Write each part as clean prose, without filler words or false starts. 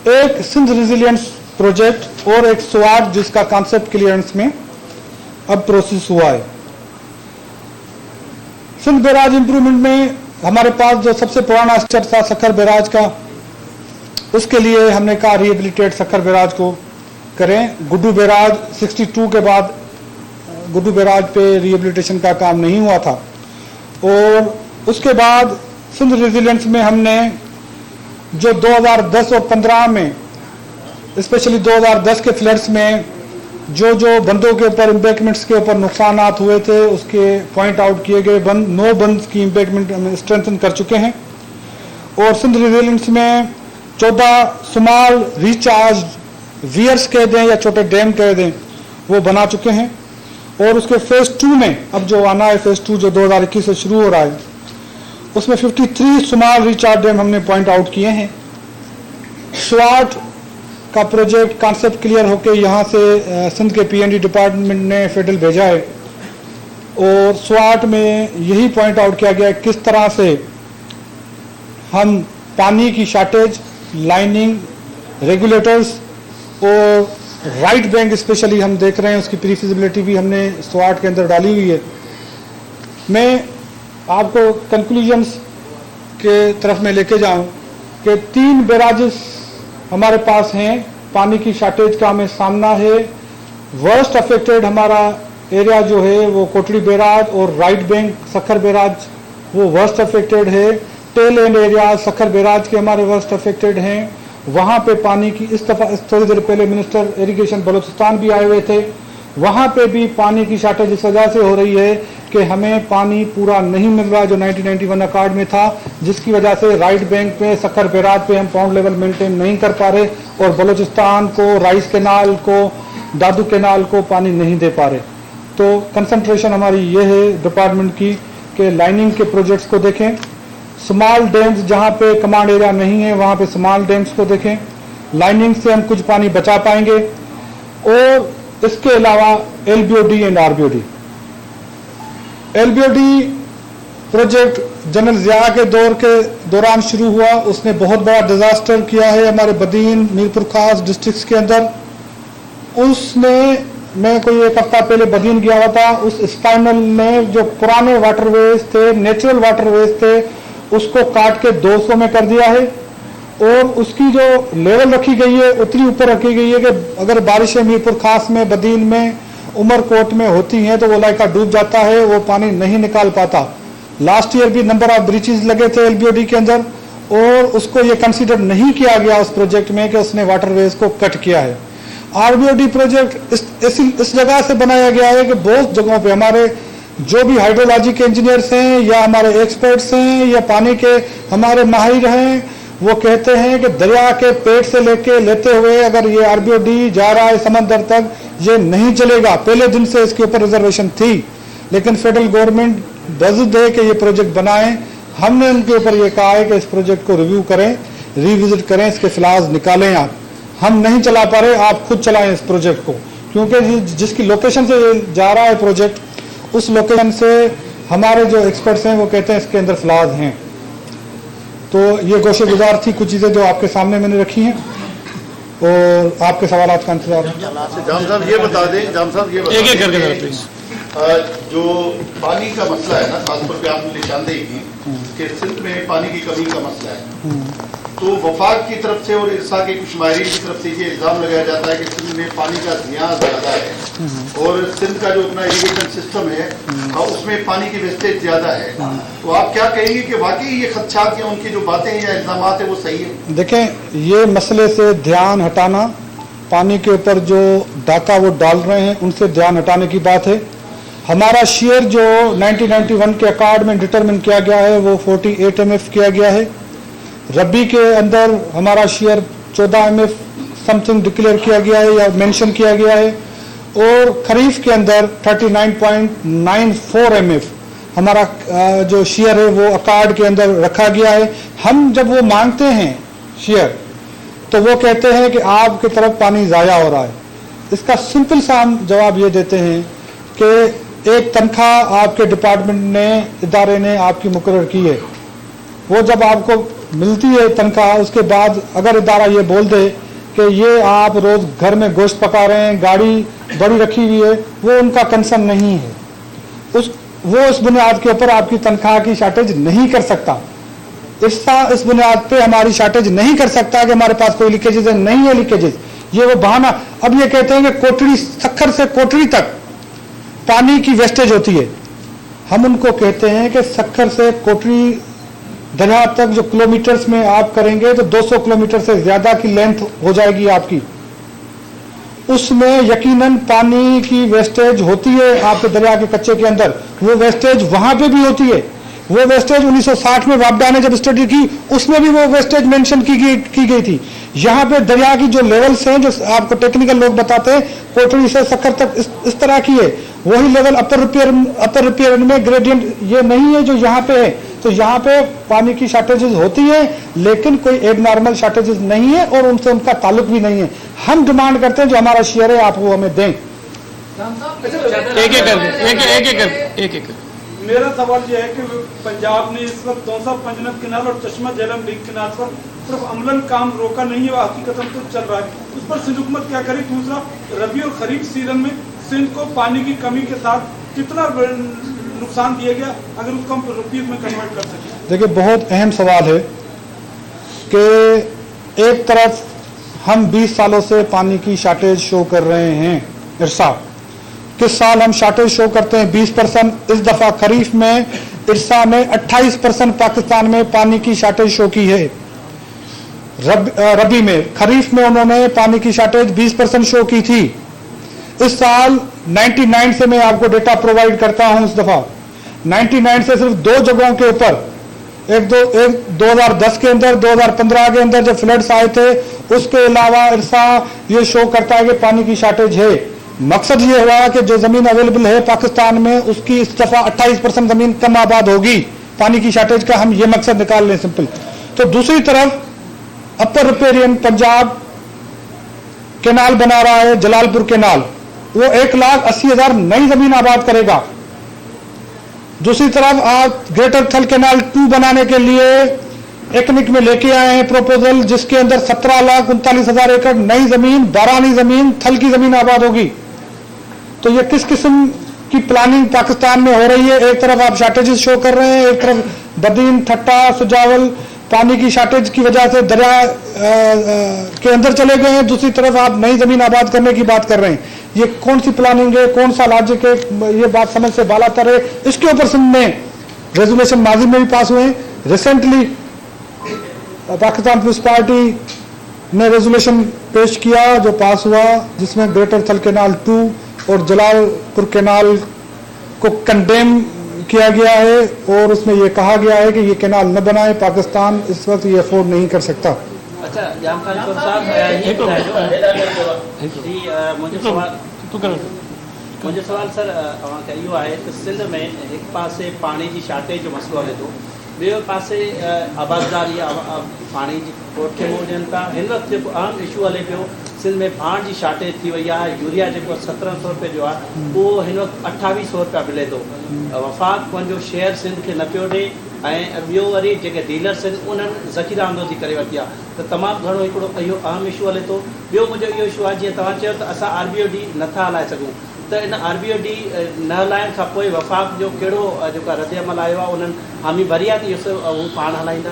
एक Sindh resilience project और एक स्वाट जिसका कॉन्सेप्ट क्लियरेंस में अब प्रोसेस हुआ है। सिंध बैराज इंप्रूवमेंट में हमारे पास जो सबसे पुराना स्ट्रक्चर था सक्खर बैराज का, उसके लिए हमने कहा रिहेबिलिटेट सक्खर बैराज को करें। गुड्डू बैराज 62 के बाद गुड्डू बैराज पे रिहेबिलिटेशन का काम नहीं हुआ था, और उसके बाद सिंध रेजिलियंस में हमने जो 2010 और 15 में, स्पेशली 2010 के फ्लड्स में जो बंदों के ऊपर इम्बैंकमेंट्स के ऊपर नुकसान हुए थे उसके पॉइंट आउट किए गए। 9 बंद की इम्बैंकमेंट हम स्ट्रेंथन कर चुके हैं, और सिंध रेजिलियंस में 14 स्मॉल रिचार्ज वियर्स कह दें या छोटे डैम कह दें वो बना चुके हैं। और उसके फेज 2 में अब जो आना है, फेज 2 जो 2021 से शुरू हो रहा है, उसमें 53 स्मॉल रिचार्ज डैम हमने पॉइंट आउट किए हैं। स्वाट का प्रोजेक्ट कॉन्सेप्ट क्लियर होकर यहाँ से सिंध के पीएनडी डिपार्टमेंट ने फेडरल भेजा है, और स्वाट में यही पॉइंट आउट किया गया है किस तरह से हम पानी की शॉर्टेज, लाइनिंग, रेगुलेटर्स और राइट बैंक स्पेशली हम देख रहे हैं, उसकी प्री फिजिबिलिटी भी हमने स्वाट के अंदर डाली हुई है। मैं आपको कंक्लूजन्स के तरफ में लेके जाऊं कि 3 बैराजेस हमारे पास हैं, पानी की शॉर्टेज का हमें सामना है। वर्स्ट अफेक्टेड हमारा एरिया जो है वो कोटड़ी बैराज और राइट बैंक सक्खर बैराज वो वर्स्ट अफेक्टेड है। Tail end area Sukkur barrage के हमारे वर्स्ट अफेक्टेड हैं। वहाँ पे पानी की इस दफ़ा थोड़ी देर पहले मिनिस्टर इरिगेशन बलूचिस्तान भी आए हुए थे, वहाँ पे भी पानी की शॉर्टेज इस वजह से हो रही है कि हमें पानी पूरा नहीं मिल रहा जो 1991 अकॉर्ड में था, जिसकी वजह से राइट बैंक पे सक्खर बैराज पे हम पाउंड लेवल मेंटेन नहीं कर पा रहे, और बलूचिस्तान को, राइस कैनाल को, दादू कैनाल को पानी नहीं दे पा रहे। तो कंसंट्रेशन हमारी ये है डिपार्टमेंट की कि लाइनिंग के प्रोजेक्ट्स को देखें, स्मॉल डैम्स जहाँ पे कमांड एरिया नहीं है वहाँ पे स्मॉल डैम्स को देखें, लाइनिंग से हम कुछ पानी बचा पाएंगे। और इसके अलावा एलबीओडी एंड आरबीओडी, एलबीओडी प्रोजेक्ट जनरल जिया के दौर के दौरान शुरू हुआ, उसने बहुत बड़ा डिजास्टर किया है हमारे बदीन, मीरपुर खास डिस्ट्रिक्ट्स के अंदर। उसने, मैं कोई 1 हफ्ता पहले बदीन गया हुआ था, उस स्पाइनल ने जो पुराने वाटरवेज थे, नेचुरल वाटरवेज थे, उसको काट के 200 में कर दिया है, और उसकी जो लेवल रखी गई है उतनी ऊपर रखी गई है कि अगर बारिशें मीरपुर खास में, बदीन में, उमरकोट में होती हैं तो वो इलाका डूब जाता है, वो पानी नहीं निकाल पाता। लास्ट ईयर भी नंबर ऑफ ब्रीचेस लगे थे एलबीओडी के अंदर, और उसको ये कंसीडर नहीं किया गया उस प्रोजेक्ट में कि उसने वाटरवेज को कट किया है। आरबीओडी प्रोजेक्ट इस जगह से बनाया गया है कि बहुत जगहों पे हमारे जो भी हाइड्रोलॉजी के इंजीनियर्स हैं या हमारे एक्सपर्ट्स हैं या पानी के हमारे माहिर हैं, वो कहते हैं कि दरिया के पेट से लेते हुए अगर ये आरबीओडी जा रहा है समंदर तक, ये नहीं चलेगा। पहले दिन से इसके ऊपर रिजर्वेशन थी, लेकिन फेडरल गवर्नमेंट बजद है कि ये प्रोजेक्ट बनाएं। हमने उनके ऊपर ये कहा है कि इस प्रोजेक्ट को रिव्यू करें, रिविजिट करें, इसके फ्लॉज निकालें। आप, हम नहीं चला पा रहे, आप खुद चलाएं इस प्रोजेक्ट को, क्योंकि जिसकी लोकेशन से जा रहा है प्रोजेक्ट, उस लोकेशन से हमारे जो एक्सपर्ट्स हैं वो कहते हैं इसके अंदर फ्लॉज हैं। तो ये गोशेगुजार थी कुछ चीज़ें जो आपके सामने मैंने रखी हैं, और आपके सवाल का इंतजार है। जाम साहब ये बता दें, जाम साहब ये बता एक करके जरा प्लीज। जो पानी का मसला है ना, खासतौर पे आपने निशानदेही की कि सिंध में पानी की कमी का मसला है, तो वफाक की तरफ से और इरसा के कुछ माहिरीन की तरफ से ये इल्ज़ाम लगाया जाता है कि सिंध में पानी का ज़िया ज़्यादा है, और सिंध का जो अपना इरिगेशन सिस्टम है उसमें पानी की वेस्टेज ज़्यादा है। तो आप क्या कहेंगे कि वाकई ये खदशात या उनकी जो बातें या इल्ज़ाम है वो सही है? देखें, ये मसले से ध्यान हटाना, पानी के ऊपर जो डाका वो डाल रहे हैं उनसे ध्यान हटाने की बात है। हमारा शेयर जो 1991 के अकॉर्ड में डिटरमिन किया गया है वो 48 MF किया गया है। रबी के अंदर हमारा शेयर 14 MF समथिंग डिक्लेयर किया गया है या मेंशन किया गया है, और खरीफ के अंदर 39.94 MF हमारा जो शेयर है वो अकॉर्ड के अंदर रखा गया है। हम जब वो मांगते हैं शेयर तो वो कहते हैं कि आपकी तरफ पानी ज़ाया हो रहा है। इसका सिंपल सा हम जवाब ये देते हैं कि एक तनख्वाह आपके डिपार्टमेंट ने, इदारे ने आपकी मुकर्रर की है, वो जब आपको मिलती है तनख्वाह, उसके बाद अगर इदारा ये बोल दे कि ये आप रोज़ घर में गोश्त पका रहे हैं, गाड़ी बड़ी रखी हुई है, वो उनका कंसर्न नहीं है। वो उस बुनियाद के ऊपर आपकी तनख्वाह की शार्टेज नहीं कर सकता। इस बुनियाद पे हमारी शार्टेज नहीं कर सकता कि हमारे पास कोई लीकेजेज है, नहीं है लीकेजेज, ये वो बहाना। अब ये कहते हैं कि कोटड़ी, सक्खर से कोटड़ी तक पानी की वेस्टेज होती है। हम उनको कहते हैं कि सक्खर से कोटड़ी दरिया तक जो किलोमीटर्स में आप करेंगे तो 200 किलोमीटर से ज्यादा की लेंथ हो जाएगी आपकी। उसमें यकीनन पानी की वेस्टेज होती है आपके दरिया के कच्चे के अंदर, वो वेस्टेज वहां पे भी होती है। वो वेस्टेज 1960 में वापडा ने जब स्टडी की उसमें भी वो वेस्टेज मेंशन की गई थी। यहाँ पे दरिया की जो लेवल्स हैं, जो आपको टेक्निकल लोग बताते हैं, कोटड़ी से सक्खर तक इस तरह की है। वही लेवल अपर रिपेयर में ग्रेडियंट ये नहीं है जो यहाँ पे है। तो यहाँ पे पानी की शॉर्टेजेस होती है, लेकिन कोई एक नॉर्मल शॉर्टेजेस नहीं है और उनसे उनका ताल्लुक भी नहीं है। हम डिमांड करते हैं जो हमारा शेयर है आप वो हमें दें। एक मेरा सवाल यह है कि पंजाब ने इस वक्त दौसा पंजनब किनार और चश्मा झेलम लिंक किनार पर सिर्फ अमलन काम रोका नहीं है, वो हकीकतन तो चल रहा है, उस पर सिंध हुकूमत क्या करे। दूसरा, रबी और खरीफ सीजन में सिंध को पानी की कमी के साथ कितना नुकसान दिया गया, अगर उसको हम रुपीज में कन्वर्ट कर सकें। देखिए, बहुत अहम सवाल है कि एक तरफ हम 20 सालों से पानी की शॉर्टेज शो कर रहे हैं। इरसा किस साल हम शॉर्टेज शो करते हैं 20%। इस दफा खरीफ में इरसा ने 28% पाकिस्तान में पानी की शॉर्टेज शो की है। रबी में, खरीफ में उन्होंने पानी की शॉर्टेज 20% शो की थी। इस साल 99 से मैं आपको डेटा प्रोवाइड करता हूं। इस दफा 99 से सिर्फ 2 जगहों के ऊपर, एक 2010 के अंदर, 2015 के अंदर जब फ्लड्स आए थे, उसके अलावा इरसा ये शो करता है कि पानी की शॉर्टेज है। मकसद ये हुआ कि जो जमीन अवेलेबल है पाकिस्तान में, उसकी इस दफा 28% जमीन कम आबाद होगी। पानी की शॉर्टेज का हम ये मकसद निकाल लें सिंपल। तो दूसरी तरफ अपर रिपेरियन पंजाब केनाल बना रहा है, जलालपुर केनाल, वो 1,80,000 नई जमीन आबाद करेगा। दूसरी तरफ आप ग्रेटर थल केनाल 2 बनाने के लिए एकनिक में लेके आए हैं प्रपोजल, जिसके अंदर 17,39,000 एकड़ नई जमीन, बारानी जमीन, थल की जमीन आबाद होगी। तो ये किस किस्म की प्लानिंग पाकिस्तान में हो रही है। एक तरफ आप शॉर्टेजेस शो कर रहे हैं, एक तरफ बदीन, ठट्टा, सुजावल पानी की शॉर्टेज की वजह से दरिया के अंदर चले गए हैं, दूसरी तरफ आप नई जमीन आबाद करने की बात कर रहे हैं। ये कौन सी प्लानिंग है, कौन सा लॉजिक है, ये बात समझ से बालातर है। इसके ऊपर सिंध में रेजोल्यूशन माजी में भी पास हुए हैं। रिसेंटली पाकिस्तान पीपल्स पार्टी ने रेजोल्यूशन पेश किया जो पास हुआ, जिसमें ग्रेटर थल केनाल 2 और जलालपुर केनाल को कंडेम किया गया है और उसमें यह कहा गया है कि ये केनाल न बनाए, पाकिस्तान इस वक्त ये अफोर्ड नहीं कर सकता। अच्छा, जाम खान साहब, मुंहिंजो सवाल सर अवांखे इहो आहे त सिंध में हिकु पासे पाणी जी शॉर्टेज जो मसइलो हले थो, ॿियो पासे आबाददारी पाणी जी कोठे ॾियनि था। हिन वक़्तु जेको अहम इशू हले पियो, सिंध में भाण जी शॉर्टेज थी वई आहे। यूरिया जेको 1700 रुपए जो आहे, उहो हिन वक़्तु 2800 रुपया मिले थो। वफ़ाक़ पंहिंजो शेयर सिंध खे न पियो ॾे, ऐं ॿियो वरी जेके डीलर्स आहिनि उन्हनि ज़ख़ीरा आंदोज़ी करे वरिती आहे। त तमामु घणो हिकिड़ो इहो अहम इशू हले थो। ॿियो मुंहिंजो इहो इशू आहे, जीअं तव्हां चयो त असां RBOD नथा हलाए सघूं, त इन RBOD न हलाइण खां पोइ वफ़ाक़ जो कहिड़ो जेका रद्द अमल आयो आहे उन्हनि हामी भरी आहे कि इहो हू पाण हलाईंदा।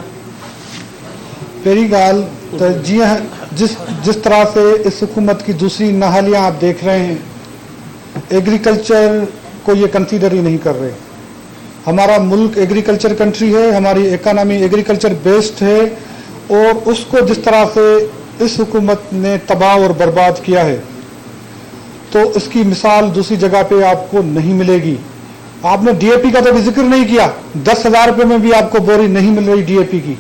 पहली गाल तो जिस तरह से इस हुकूमत की दूसरी नाहलियाँ आप देख रहे हैं, एग्रीकल्चर को ये कंसीडर ही नहीं कर रहे। हमारा मुल्क एग्रीकल्चर कंट्री है, हमारी इकोनॉमी एग्रीकल्चर बेस्ड है, और उसको जिस तरह से इस हुकूमत ने तबाह और बर्बाद किया है, तो इसकी मिसाल दूसरी जगह पे आपको नहीं मिलेगी। आपने DAP का तो भी जिक्र नहीं किया, 10,000 रुपये में भी आपको बोरी नहीं मिल रही DAP की।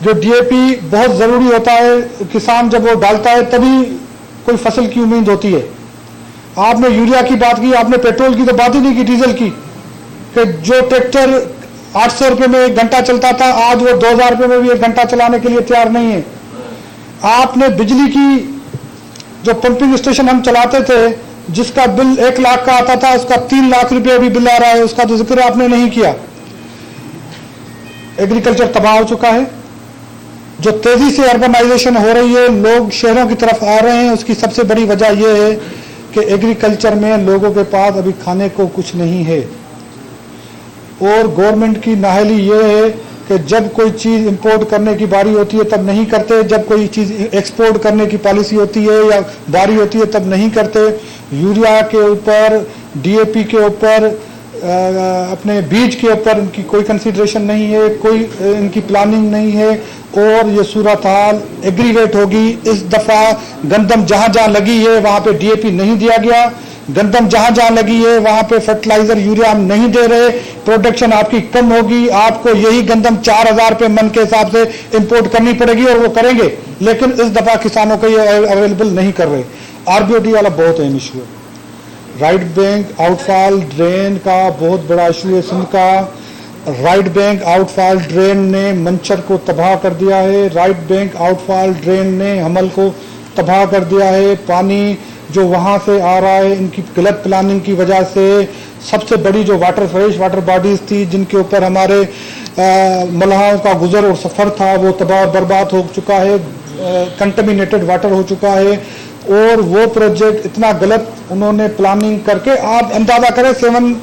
जो DAP बहुत ज़रूरी होता है, किसान जब वो डालता है तभी कोई फसल की उम्मीद होती है। आपने यूरिया की बात की, आपने पेट्रोल की तो बात ही नहीं की, डीजल की, कि जो ट्रैक्टर 800 रुपये में 1 घंटा चलता था, आज वो 2,000 रुपये में भी 1 घंटा चलाने के लिए तैयार नहीं है। आपने बिजली की जो पंपिंग स्टेशन हम चलाते थे, जिसका बिल 1 लाख का आता था, उसका 3 लाख रुपये भी बिल आ रहा है, उसका तो जिक्र आपने नहीं किया। एग्रीकल्चर तबाह हो चुका है। जो तेजी से अर्बनाइजेशन हो रही है, लोग शहरों की तरफ आ रहे हैं, उसकी सबसे बड़ी वजह यह है कि एग्रीकल्चर में लोगों के पास अभी खाने को कुछ नहीं है। और गवर्नमेंट की नाअहली ये है कि जब कोई चीज़ इंपोर्ट करने की बारी होती है तब नहीं करते, जब कोई चीज़ एक्सपोर्ट करने की पॉलिसी होती है या बारी होती है तब नहीं करते। यूरिया के ऊपर, डीएपी के ऊपर, अपने बीज के ऊपर इनकी कोई कंसीडरेशन नहीं है, कोई इनकी प्लानिंग नहीं है और ये सूरत हाल एग्रीवेट होगी। इस दफ़ा गंदम जहाँ जहाँ लगी है वहाँ पे डीएपी नहीं दिया गया, गंदम जहाँ जहाँ लगी है वहाँ पे फर्टिलाइजर यूरिया हम नहीं दे रहे, प्रोडक्शन आपकी कम होगी, आपको यही गंदम 4000 रुपये मन के हिसाब से इंपोर्ट करनी पड़ेगी और वो करेंगे, लेकिन इस दफ़ा किसानों को ये अवेलेबल नहीं कर रहे। आरबीओडी वाला बहुत अहम इशू है। राइट बैंक आउटफॉल ड्रेन का बहुत बड़ा इशू है सिंध का। राइट बैंक आउटफॉल ड्रेन ने मंचर को तबाह कर दिया है, राइट बैंक आउटफॉल ड्रेन ने हमल को तबाह कर दिया है। पानी जो वहाँ से आ रहा है इनकी गलत प्लानिंग की वजह से सबसे बड़ी जो फ्रेश वाटर बॉडीज थी जिनके ऊपर हमारे मलाहों का गुजर और सफ़र था वो तबाह बर्बाद हो चुका है, कंटेमिनेटेड वाटर हो चुका है। और वो प्रोजेक्ट इतना गलत उन्होंने प्लानिंग करके, आप अंदाजा करें,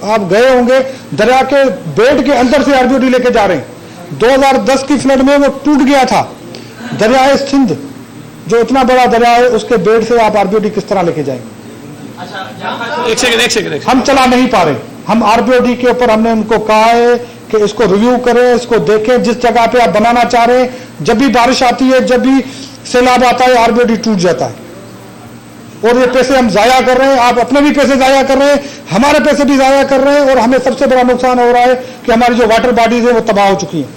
आप गए होंगे दरिया के बेड के अंदर से आरबीओडी लेके जा रहे हैं। 2010 की फ्लड में वो टूट गया था। दरिया सिंध जो इतना बड़ा दरिया है उसके बेड से आप आरबीओडी किस तरह लेके जाएंगे? एक सेकंड हम चला नहीं पा रहे। हम आरबीओडी के ऊपर हमने उनको कहा है कि इसको रिव्यू करें, इसको देखें। जिस जगह पे आप बनाना चाह रहे हैं, जब भी बारिश आती है, जब भी सैलाब आता है, आरबीओडी टूट जाता है और ये पैसे हम जाया कर रहे हैं। आप अपने भी पैसे जाया कर रहे हैं, हमारे पैसे भी जाया कर रहे हैं और हमें सबसे बड़ा नुकसान हो रहा है कि हमारी जो वाटर बॉडीज है वो तबाह हो चुकी हैं।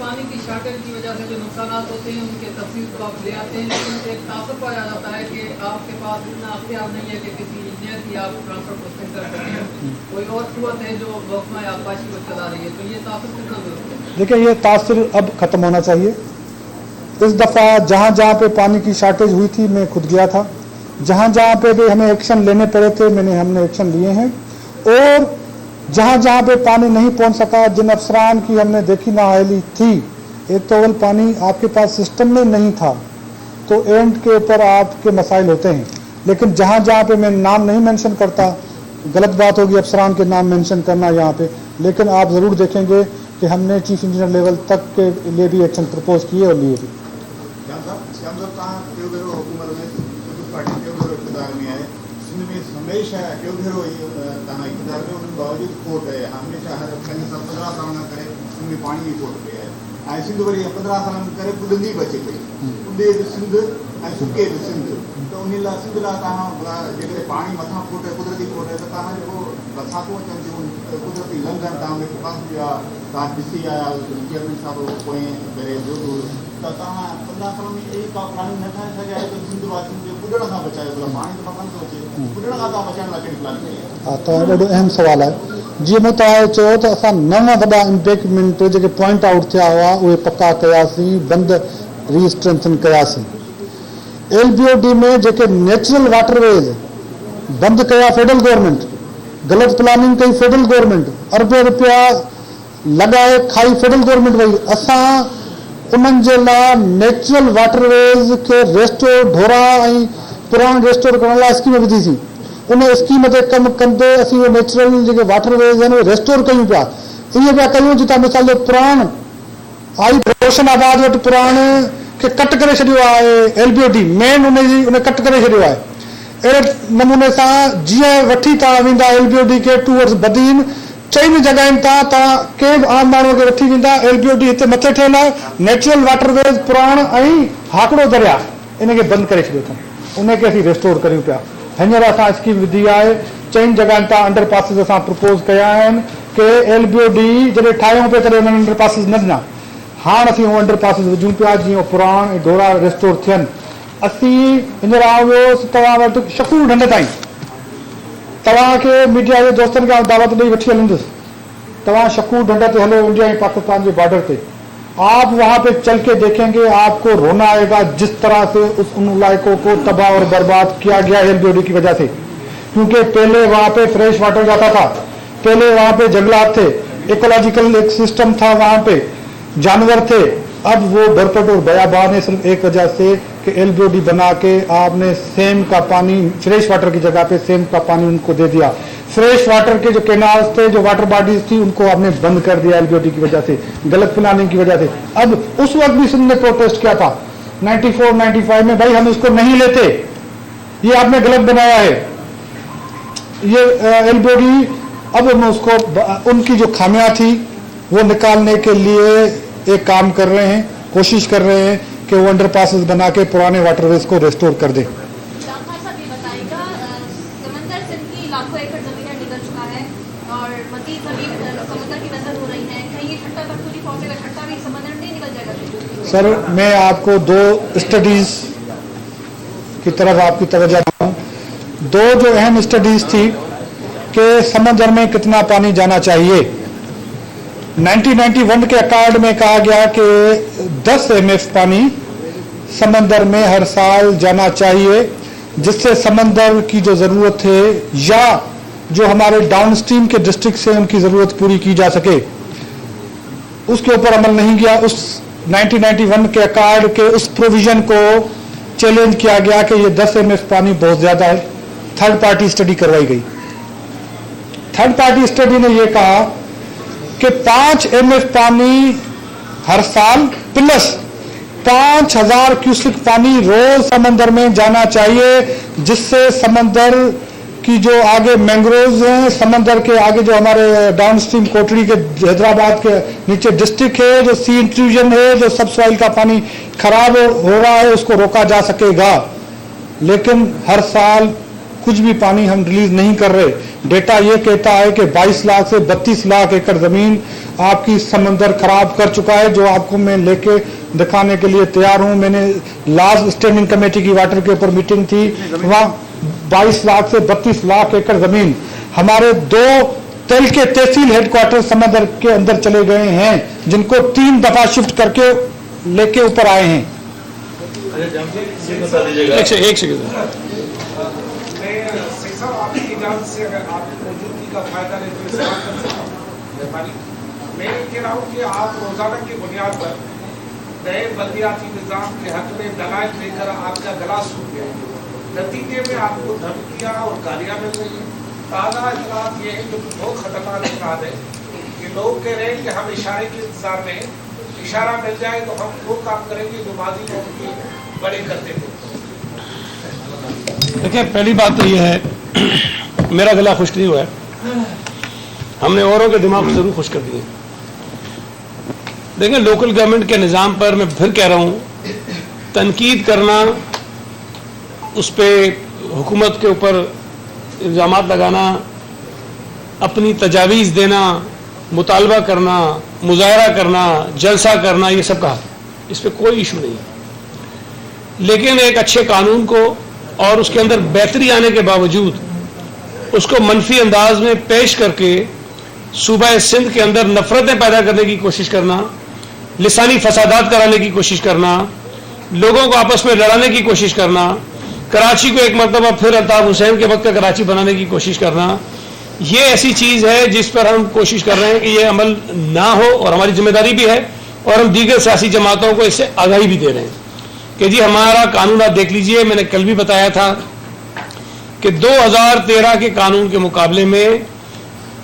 पानी की शॉर्टेज की वजह से जो नुकसान होते हैं उनके तफसील तो आप ले आते हैं, लेकिन एक तासुब पाया जाता है कि आपके पास इतना अख्तियार नहीं है कि किसी इंजीनियर की आप ट्रांसफर पोस्टिंग कर सकें। कोई और कुव्वत है जो महकमा आबपाशी को चला रही है, तो ये तासुब कितना दुरुस्त है? देखिए, ये तासुर अब खत्म होना चाहिए। इस दफ़ा जहाँ जहाँ पे पानी की शॉर्टेज हुई थी मैं खुद गया था, जहाँ जहाँ पे भी हमें एक्शन लेने पड़े थे हमने एक्शन लिए हैं। और जहाँ जहाँ पे पानी नहीं पहुँच सका, जिन अफसरान की हमने देखी नाअहली थी, एक तो अवल पानी आपके पास सिस्टम में नहीं था तो एंड के ऊपर आपके मसाइल होते हैं। लेकिन जहाँ जहाँ पे मैं नाम नहीं मेंशन करता, गलत बात होगी अफसरान के नाम मेंशन करना यहाँ पे, लेकिन आप ज़रूर देखेंगे कि हमने चीफ इंजीनियर लेवल तक के लिए भी एक्शन प्रपोज किए और लिए भी। हमेशा बावजूद कोर्ट है, हमेशा हर 15 साल करे उनमें पानी भी कोर्ट पे है। सिंध वरी 15 साल करे बुलंदी बचे पई, उनके सिंध सुके सिंध, तो उन ला सिंध ला जेके पानी मथा कोर्ट है, कुदरती कोर्ट है, तो जो बरसातों अचनि कुदरती लंघन में पास दिया ॾिसी आया चेयरमैन साहब कोई करे दूर दूर, तो 15 साल में एक का प्लानिंग न ठाहे सघिया है, तो सिंध वासियुनि खे ॿुॾण खां बचायो, पानी तो मथां थो अचे, ॿुॾण खां बचाइण लाइ कहिड़ी प्लानिंग कई? हा, तो ॾाढो अहम सवाल है। जी मूं तव्हांखे चयो त असां 9 वॾा इम्पेक्टमेंट जेके पॉइंट आउट थिया हुआ उहे पका कयासीं, बंद रीस्ट्रेंथन कयासीं। LBOD में जेके नेचुरल वाटरवेज बंद कया फेडरल गवर्नमेंट, गलत प्लानिंग कई फेडरल गवर्नमेंट, अरबों रुपया लगाए खाई फेडरल गवर्नमेंट वही। असां उन्हनि जे लाइ नेचुरल वाटरवेज खे रेस्टोर ढोरा ऐं पुराण रेस्टोर करण लाइ स्कीम विधीसीं। उन स्कीम ते कमु कंदे असीं उहे नेचुरल जेके वाटरवेज आहिनि उहे रेस्टोर कयूं पिया। ईअं पिया कयूं जितां मिसाल जो पुराण आई रोशनाबाद वटि पुराण खे कट करे छॾियो आहे, LBOD मेन उन कट करे छॾियो आहे। अहिड़े नमूने सां जीअं वठी तव्हां वेंदा LBOD खे टूवर्ड्स बदीन, 4 जॻहियुनि तां तव्हां कंहिं बि आम माण्हूअ खे वठी वेंदा, LBOD हिते मथे ठहियल आहे। नेचुरल वाटरवेज पुराण ऐं हाकड़ो दरिया इनखे बंदि करे छॾियो अथनि, उनखे असीं रेस्टोर करियूं पिया। हींअर असां स्कीम विधी आहे, 4 जॻहियुनि तां अंडर पासिस असां प्रपोज कया आहिनि कि LBOD जॾहिं ठाहियूं पिया तॾहिं उन्हनि अंडर पासिस न ॾिना, हाणे असीं उहे अंडर पासिस विझूं पिया जीअं पुराण ऐं ढोरा रेस्टोर थियनि। असीं हींअर आयो वियोसीं तव्हां वटि शकूर ढंढ ताईं, तव्हांखे मीडिया जे दोस्तनि खे दावत ॾेई वठी हलंदुसि, तव्हां शकूर ढंढ ते हलो, इंडिया ऐं पाकिस्तान के बॉर्डर पे। आप वहाँ पे चल के देखेंगे, आपको रोना आएगा जिस तरह से उन इलाकों को तबाह और बर्बाद किया गया LBOD की वजह से। क्योंकि पहले वहाँ पे फ्रेश वाटर जाता था, पहले वहाँ पे जंगलात थे, इकोलॉजिकल एक सिस्टम था, वहां पे जानवर थे, अब वो भरपट और बयाबान है सिर्फ एक वजह से कि एलबीओडी बना के आपने सेम का पानी, फ्रेश वाटर की जगह पे सेम का पानी उनको दे दिया। फ्रेश वाटर के जो कैनाल्स थे, जो वाटर बॉडीज थी, उनको आपने बंद कर दिया एलबीओडी की वजह से, गलत प्लानिंग की वजह से। अब उस वक्त भी सिंध ने प्रोटेस्ट किया था 94-95 में, भाई हम इसको नहीं लेते, ये आपने गलत बनाया है ये एलबीओडी। अब हम उसको, उनकी जो खामियां थी वो निकालने के लिए एक काम कर रहे हैं, कोशिश कर रहे हैं कि वो अंडरपासेस बना के पुराने वाटरवेज को रेस्टोर कर दें। जाफर साहब ये बताइएगा, समंदर सिंध की लाखों एकड़ जमीन निकल चुका है और मजीद जमीन समंदर की नजर हो रही है, कहीं ये छट्टा तक पूरी पहुंचेगा, छट्टा भी समंदर नहीं निकल जाएगा? सर मैं आपको दो स्टडीज की तरफ आपकी तवज्जो दूं। दो जो अहम स्टडीज थी कि समंदर में कितना पानी जाना चाहिए। 1991 के अकॉर्ड में कहा गया कि 10 MF पानी समंदर में हर साल जाना चाहिए, जिससे समंदर की जो जरूरत है या जो हमारे डाउनस्ट्रीम के डिस्ट्रिक्ट से उनकी जरूरत पूरी की जा सके, उसके ऊपर अमल नहीं किया। उस 1991 के अकॉर्ड के उस प्रोविजन को चैलेंज किया गया कि ये 10 MF पानी बहुत ज्यादा है। थर्ड पार्टी स्टडी करवाई गई। थर्ड पार्टी स्टडी ने यह कहा कि 5 MF पानी हर साल प्लस 5000 क्यूसेक पानी रोज समंदर में जाना चाहिए, जिससे समंदर की जो आगे मैंग्रोव्स हैं, समंदर के आगे जो हमारे डाउनस्ट्रीम कोटड़ी के हैदराबाद के नीचे डिस्ट्रिक्ट है, जो सी इंट्रूजन है, जो सब सॉइल का पानी खराब हो रहा है, उसको रोका जा सकेगा। लेकिन हर साल कुछ भी पानी हम रिलीज नहीं कर रहे। डेटा ये कहता है कि 22 लाख से 32 लाख एकड़ जमीन आपकी समंदर खराब कर चुका है, जो आपको मैं लेके दिखाने के लिए तैयार हूं। मैंने लास्ट स्टैंडिंग कमेटी की वाटर के ऊपर मीटिंग थी, वहां 22 लाख से 32 लाख एकड़ जमीन हमारे 2 तल के तहसील हेडक्वार्टर समंदर के अंदर चले गए हैं, जिनको 3 दफा शिफ्ट करके लेके ऊपर आए हैं। एक सेकंड आपकी जान से अगर आपकी मौजूदगी का फायदा लेते हुए सवाल कर सकता हूं। मैं ये कह रहा हूँ कि आप रोजाना की बुनियाद पर नए बल्दियाती निजाम के हक में दलाइल लेकर आपका गला सूख गया, नतीजे में आपको धमकियां और गालियां मिल रही है। ताज़ा इतलात ये है जो बहुत खतरनाक इतलात है कि लोग कह रहे हैं कि हम इशारे के इंतजार में, इशारा मिल जाए तो हम वो काम करेंगे जो माजी में उनके बड़े करते थे। देखिए, पहली बात तो यह है, मेरा गला खुश नहीं हुआ है, हमने औरों के दिमाग को जरूर खुश कर दिए। देखिए, लोकल गवर्नमेंट के निज़ाम पर मैं फिर कह रहा हूँ, तनकीद करना, उस पर हुकूमत के ऊपर इल्ज़ामात लगाना, अपनी तजावीज़ देना, मुतालबा करना, मुजाहरा करना, जलसा करना, ये सब कहा, इस पर कोई इशू नहीं है। लेकिन एक अच्छे कानून को और उसके अंदर बेहतरी आने के बावजूद उसको मनफी अंदाज में पेश करके सूबा सिंध के अंदर नफरतें पैदा करने की कोशिश करना, लिसानी फसादात कराने की कोशिश करना, लोगों को आपस में लड़ाने की कोशिश करना, कराची को एक मरतबा फिर अल्ताफ हुसैन के वक्त का कराची बनाने की कोशिश करना, ये ऐसी चीज़ है जिस पर हम कोशिश कर रहे हैं कि ये अमल ना हो, और हमारी जिम्मेदारी भी है, और हम दीगर सियासी जमातों को इससे आगाही भी दे रहे हैं कि जी हमारा कानून आप देख लीजिए। मैंने कल भी बताया था कि 2013 के कानून के मुकाबले में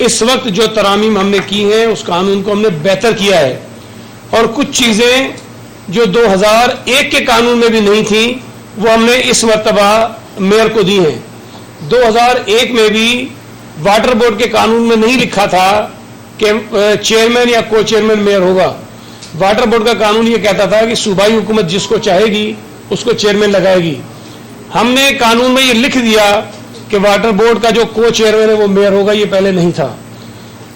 इस वक्त जो तरामीम हमने की हैं, उस कानून को हमने बेहतर किया है, और कुछ चीज़ें जो 2001 के कानून में भी नहीं थी वो हमने इस मरतबा मेयर को दी हैं। 2001 में भी वाटर बोर्ड के कानून में नहीं लिखा था कि चेयरमैन या को चेयरमैन मेयर होगा। वाटर बोर्ड का कानून ये कहता था कि सूबाई हुकूमत जिसको चाहेगी उसको चेयरमैन लगाएगी। हमने कानून में ये लिख दिया कि वाटर बोर्ड का जो को चेयरमैन है वो मेयर होगा, ये पहले नहीं था।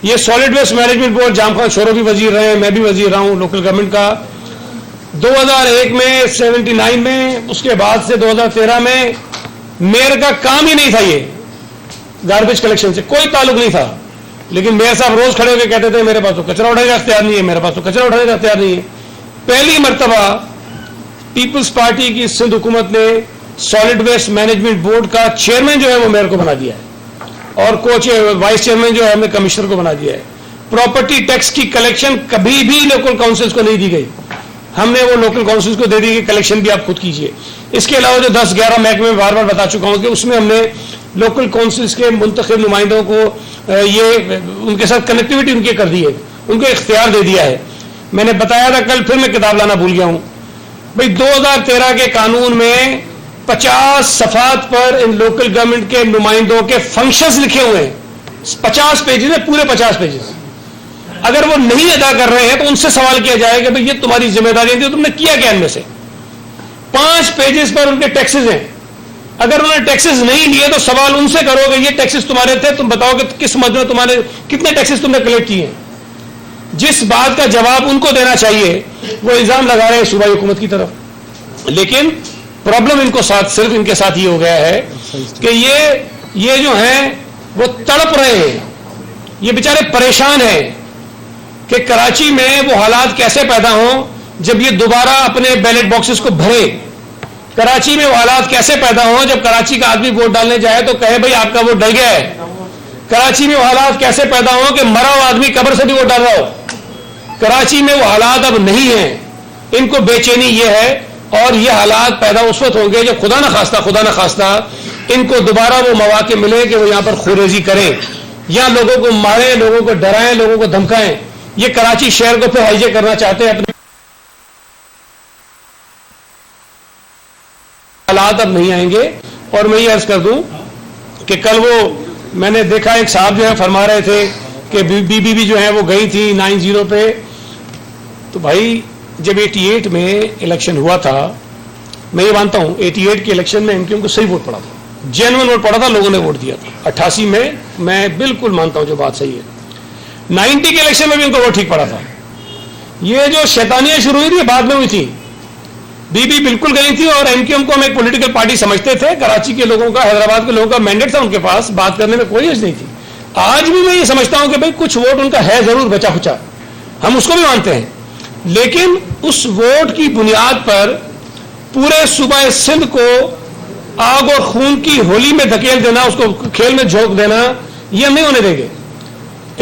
ये सॉलिड वेस्ट मैनेजमेंट बोर्ड, जाम खान शोरो भी वजीर रहे हैं, मैं भी वजीर रहा हूँ लोकल गवर्नमेंट का, 2001 में 79 में, उसके बाद से 2013 में मेयर का काम ही नहीं था, ये गार्बेज कलेक्शन से कोई ताल्लुक नहीं था। लेकिन मेयर साहब रोज खड़े होकर कहते थे मेरे पास तो कचरा उठाने का इख्तियार नहीं है, मेरे पास तो कचरा उठाने का इख्तियार नहीं है। पहली मरतबा पीपल्स पार्टी की सिंध हुकूमत ने सॉलिड वेस्ट मैनेजमेंट बोर्ड का चेयरमैन जो है वो मेयर को बना दिया है, और वाइस चेयरमैन जो है हमने कमिश्नर को बना दिया है। प्रॉपर्टी टैक्स की कलेक्शन कभी भी लोकल काउंसिल्स को नहीं दी गई। हमने वो लोकल काउंसिल्स को दे दी कि कलेक्शन भी आप खुद कीजिए। इसके अलावा जो 10-11 महकमे में बार बार बता चुका हूं कि उसमें हमने लोकल काउंसिल्स के मुंतखब नुमाइंदों को ये उनके साथ कनेक्टिविटी उनके कर दी है, उनको इख्तियार दे दिया है। मैंने बताया था कल, फिर मैं किताब लाना भूल गया हूं भाई, 2013 के कानून में 50 सफात पर इन लोकल गवर्नमेंट के नुमाइंदों के फंक्शंस लिखे हुए हैं, 50 पेजेस है, पूरे 50 पेजेस। अगर वो नहीं अदा कर रहे हैं तो उनसे सवाल किया जाएगा भाई ये तुम्हारी जिम्मेदारी थी, तुमने किया क्या इनमें से। 5 पेजेस पर उनके टैक्सेस हैं, अगर उन्होंने टैक्सेस नहीं लिए तो सवाल उनसे करोगे ये टैक्सेस तुम्हारे थे, तुम बताओ कि किस मद में तुम्हारे कितने टैक्सेस तुमने कलेक्ट किए। जिस बात का जवाब उनको देना चाहिए वो इल्जाम लगा रहे हैं सूबाई हुकूमत की तरफ। लेकिन प्रॉब्लम इनको साथ सिर्फ इनके साथ ये हो गया है कि ये जो है वो तड़प रहे हैं, ये बेचारे परेशान हैं कि कराची में वो हालात कैसे पैदा हों जब ये दोबारा अपने बैलेट बॉक्सेस को भरे। कराची में वो हालात कैसे पैदा हों जब कराची का आदमी वोट डालने जाए तो कहे भाई आपका वोट डल गया है। कराची में वो हालात कैसे पैदा हों कि मरा हुआ आदमी कब्र से भी वोट डाल रहा हो। कराची में वो हालात अब नहीं है, इनको बेचैनी ये है, और ये हालात पैदा उस वक्त होंगे जब खुदा न खास्ता इनको दोबारा वो मौके मिले कि वो यहां पर खुरेजी करें, या लोगों को मारें, लोगों को डराएं, लोगों को धमकाएं। ये कराची शहर को फिर हाईजे करना चाहते हैं। अपने हालात अब नहीं आएंगे। और मैं ये अर्ज कर दूं कि कल वो मैंने देखा एक साहब जो है फरमा रहे थे कि बीबीबी जो है वो गई थी 90 पे। तो भाई जब 88 में इलेक्शन हुआ था, मैं ये मानता हूं 88 के इलेक्शन में एमक्यूएम को सही वोट पड़ा था, जेन्युइन वोट पड़ा था, लोगों ने वोट दिया था। 88 में मैं बिल्कुल मानता हूं जो बात सही है। 90 के इलेक्शन में भी उनको वोट ठीक पड़ा था। ये जो शैतानियां शुरू हुई थी बाद में हुई थी। बीबी बिल्कुल गई थी और एमक्यूएम को हम एक पॉलिटिकल पार्टी समझते थे। कराची के लोगों का, हैदराबाद के लोगों का मैंडेट था उनके पास, बात करने में कोई हर्ज नहीं थी। आज भी मैं ये समझता हूं कि भाई कुछ वोट उनका है जरूर बचा खुचा, हम उसको भी मानते हैं, लेकिन उस वोट की बुनियाद पर पूरे सूबा सिंध को आग और खून की होली में धकेल देना, उसको खेल में झोंक देना, ये नहीं होने देंगे।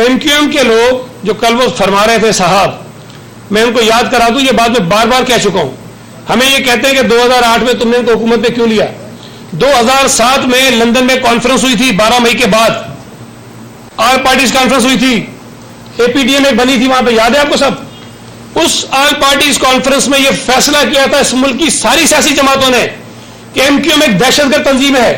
एमक्यूएम के लोग जो कल वो फरमा रहे थे साहब, मैं उनको याद करा दूं, ये बात मैं बार बार कह चुका हूं। हमें ये कहते हैं कि 2008 में तुमने इनको हुकूमत में क्यों लिया। 2007 में लंदन में कॉन्फ्रेंस हुई थी, 12 मई के बाद ऑल पार्टीज कॉन्फ्रेंस हुई थी, एपीडीएम एक बनी थी वहां पे, याद है आपको सब। उस ऑल पार्टीज कॉन्फ्रेंस में यह फैसला किया था इस मुल्क की सारी सियासी जमातों ने कि एमक्यूएम एक दहशतगर्द तंजीम है,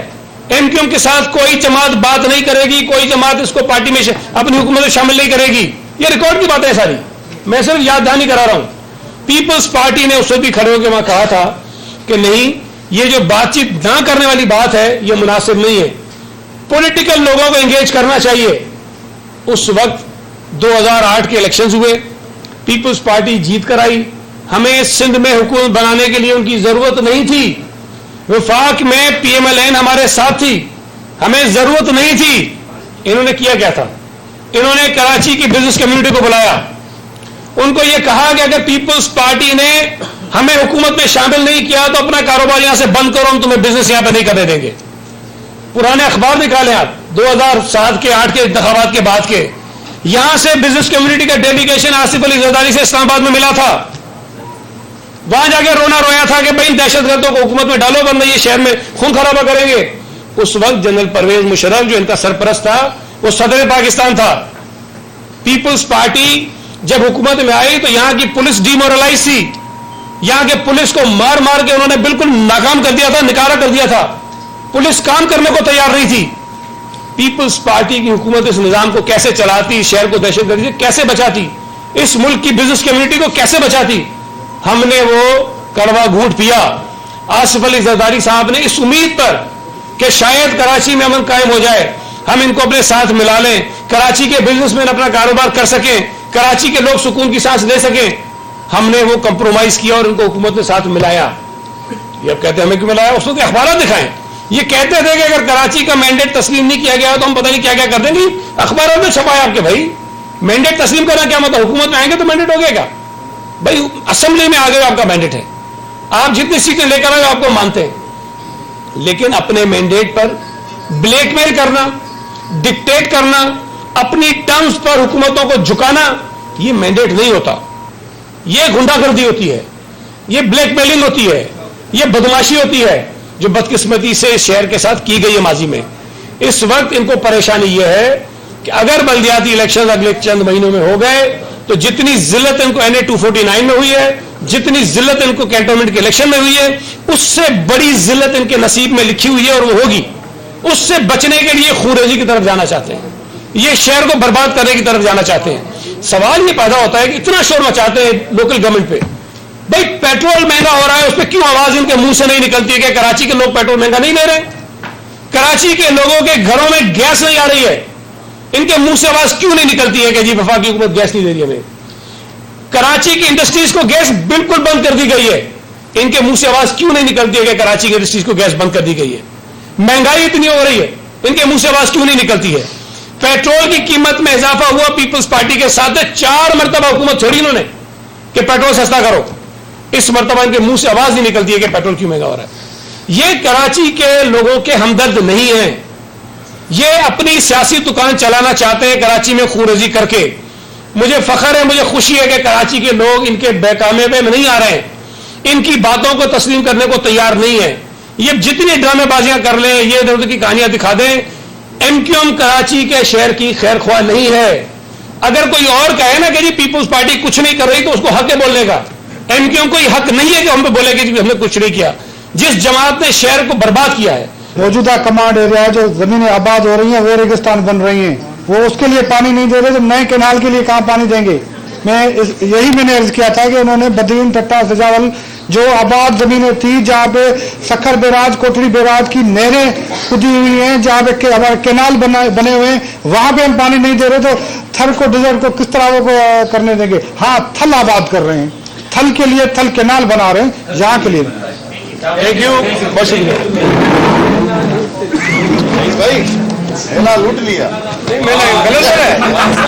एमक्यूएम के साथ कोई जमात बात नहीं करेगी, कोई जमात इसको पार्टी में अपनी हुकूमत में शामिल नहीं करेगी। ये रिकॉर्ड की बातें सारी, मैं सिर्फ याद दहानी करा रहा हूं। पीपल्स पार्टी ने उससे भी खड़े होकर वहां कहा था कि नहीं, ये जो बातचीत ना करने वाली बात है ये मुनासिब नहीं है, पॉलिटिकल लोगों को एंगेज करना चाहिए। उस वक्त 2008 के इलेक्शंस हुए, पीपल्स पार्टी जीत कर आई। हमें सिंध में हुकूमत बनाने के लिए उनकी जरूरत नहीं थी। वफाक में पीएमएलएन हमारे साथ थी, हमें जरूरत नहीं थी। इन्होंने किया क्या था, इन्होंने कराची की बिजनेस कम्युनिटी को बुलाया, उनको यह कहा कि अगर पीपल्स पार्टी ने हमें हुकूमत में शामिल नहीं किया तो अपना कारोबार यहां से बंद करो, हम तुम्हें बिजनेस यहां पर नहीं करने देंगे। पुराने अखबार निकाले आप, 2007 के 8 के इंतखाबात के बाद के, यहां से बिजनेस कम्युनिटी का डेलीगेशन आसिफ अली जरदारी से इस्लामाबाद में मिला था। वहां जाके रोना रोया था कि भाई दहशतगर्दों को हुकूमत में डालो वरना ये शहर में खून खराबा करेंगे। उस वक्त जनरल परवेज मुशर्रफ जो इनका सरपरस्त था वो सदर पाकिस्तान था। पीपल्स पार्टी जब हुकूमत में आई तो यहां की पुलिस डिमोरलाइज थी, यहां के पुलिस को मार मार के उन्होंने बिल्कुल नाकाम कर दिया था, निकारा कर दिया था। पुलिस काम करने को तैयार नहीं थी। पीपल्स पार्टी की हुकूमत इस निजाम को कैसे चलाती, शहर को दहशतगर्दी से कैसे बचाती, इस मुल्क की बिजनेस कम्युनिटी को कैसे बचाती, हमने वो कड़वा घूंट पिया। आसिफ अली जरदारी साहब ने इस उम्मीद पर कि शायद कराची में अमन कायम हो जाए, हम इनको अपने साथ मिला लें, कराची के बिजनेसमैन अपना कारोबार कर सकें, कराची के लोग सुकून की सांस ले सकें, हमने वो कंप्रोमाइज किया और उनको हुकूमत के साथ मिलाया। ये अब कहते हैं हमें क्यों मिलाया, उसको अखबार दिखाएं। ये कहते थे कि अगर कराची का मैंडेट तस्लीम नहीं किया गया तो हम पता नहीं क्या क्या कर देंगे। अखबारों में छपाया आपके भाई, मैंडेट तस्लीम करना क्या मतलब, हुकूमत में आएंगे तो मैंडेट हो गया भाई, असेंबली में आ गए आपका मैंडेट है, आप जितनी सीटें लेकर आए आपको मानते हैं। लेकिन अपने मैंडेट पर ब्लैकमेल करना, डिक्टेट करना, अपनी टर्म्स पर हुकूमतों को झुकाना, ये मैंडेट नहीं होता। ये गुंडागर्दी होती है, ये ब्लैकमेलिंग होती है, ये बदमाशी होती है जो बदकिस्मती से शहर के साथ की गई है माजी में। इस वक्त इनको परेशानी यह है कि अगर बल्दियाती इलेक्शन अगले चंद महीनों में हो गए तो जितनी जिल्लत इनको NA 249 में हुई है, जितनी जिल्लत इनको कैंटोनमेंट के इलेक्शन में हुई है, उससे बड़ी जिल्लत इनके नसीब में लिखी हुई है और वो होगी। उससे बचने के लिए खूरेजी की तरफ जाना चाहते हैं, ये शहर को बर्बाद करने की तरफ जाना चाहते हैं। सवाल ये पैदा होता है कि इतना शोर मचाते हैं लोकल गवर्नमेंट पे, भाई पेट्रोल महंगा हो रहा है, उस पर क्यों आवाज इनके मुंह से नहीं निकलती है कि कराची के लोग पेट्रोल महंगा नहीं ले रहे? कराची के लोगों के घरों में गैस नहीं आ रही है, इनके मुंह से आवाज क्यों नहीं निकलती है कि जी वफाकी हुकूमत गैस नहीं दे रही हमें? कराची की इंडस्ट्रीज को गैस बिल्कुल बंद कर दी गई है, इनके मुंह से आवाज क्यों नहीं निकलती है कि कराची की इंडस्ट्रीज को गैस बंद कर दी गई है? महंगाई इतनी हो रही है, इनके मुंह से आवाज क्यों नहीं निकलती है? पेट्रोल की कीमत में इजाफा हुआ पीपल्स पार्टी के साथ 4 मरतबा हुकूमत छोड़ी इन्होंने कि पेट्रोल सस्ता करो, इस मरतबा इनके मुंह से आवाज नहीं निकलती है कि पेट्रोल क्यों महंगा हो रहा है। ये कराची के लोगों के हमदर्द नहीं है, ये अपनी सियासी दुकान चलाना चाहते हैं कराची में खूरेजी करके। मुझे फख्र है, मुझे खुशी है कि कराची के लोग इनके बेकामे में नहीं आ रहे हैं, इनकी बातों को तस्लीम करने को तैयार नहीं है। ये जितनी ड्रामेबाजियां कर लें, ये इधर उधर की कहानियां दिखा दें, MQM कराची के शहर की खैर ख्वाह नहीं है। अगर कोई और कहे ना कि जी पीपल्स पार्टी कुछ नहीं कर रही तो उसको हक है बोलने का। MQM को हक नहीं है कि हम पे बोले कि हमने कुछ नहीं किया। जिस जमात ने शहर को बर्बाद किया है, मौजूदा कमांड एरिया जो जमीनें आबाद हो रही हैं वो रेगिस्तान बन रही हैं, वो उसके लिए पानी नहीं दे रहे, तो नए कैनाल के लिए कहाँ पानी देंगे? यही मैंने अर्ज किया था कि उन्होंने बदरीन, टट्टा, सजावल जो आबाद जमीनें थी, जहाँ पे सखर बैराज, कोटरी बैराज की नहरें खुदी हुई हैं, जहाँ पे हमारे कैनाल बने हुए हैं, वहां पे हम पानी नहीं दे रहे, तो थल को, डिजर्ट को किस तरह वो करने देंगे? हाँ, थल आबाद कर रहे हैं, थल के लिए थल कैनाल बना रहे हैं, यहाँ के लिए। थैंक यू, बहुत शुक्रिया भाई लूट लिया। मैंने गलत है।